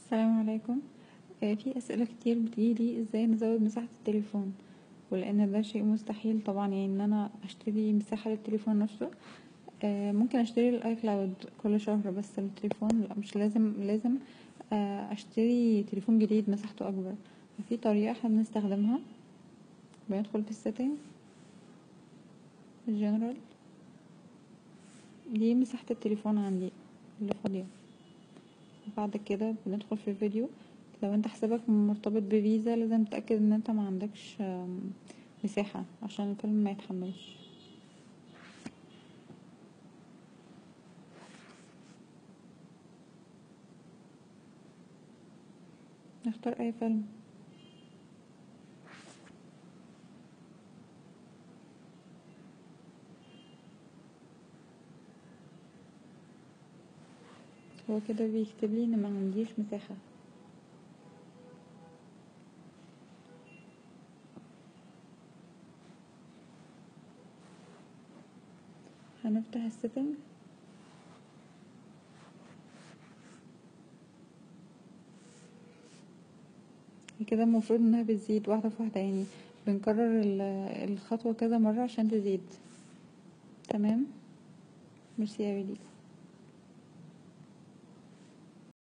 السلام عليكم. في اسئله كتير بتجيلي ازاي نزود مساحه التليفون، ولان ده شيء مستحيل طبعا، يعني ان انا اشتري مساحه للتليفون نفسه. ممكن اشتري الاي كلاود كل شهر، بس التليفون لا، مش لازم اشتري تليفون جديد مساحته اكبر. ففي طريقه احنا بنستخدمها، بندخل في السيتنج، الجنرال، دي مساحه التليفون عندي اللي فاضيه. بعد كده بندخل في الفيديو. لو انت حسابك مرتبط بفيزا لازم تتأكد ان انت ما عندكش مساحة عشان الفيلم ما يتحملش. نختار اي فيلم. هو كده بيكتب لي ان ما عنديش مساحة. هنفتح السيتنج. كده المفروض انها بتزيد واحدة في واحدة، يعني بنكرر الخطوة كذا مرة عشان تزيد. تمام. ميرسي يا وليد.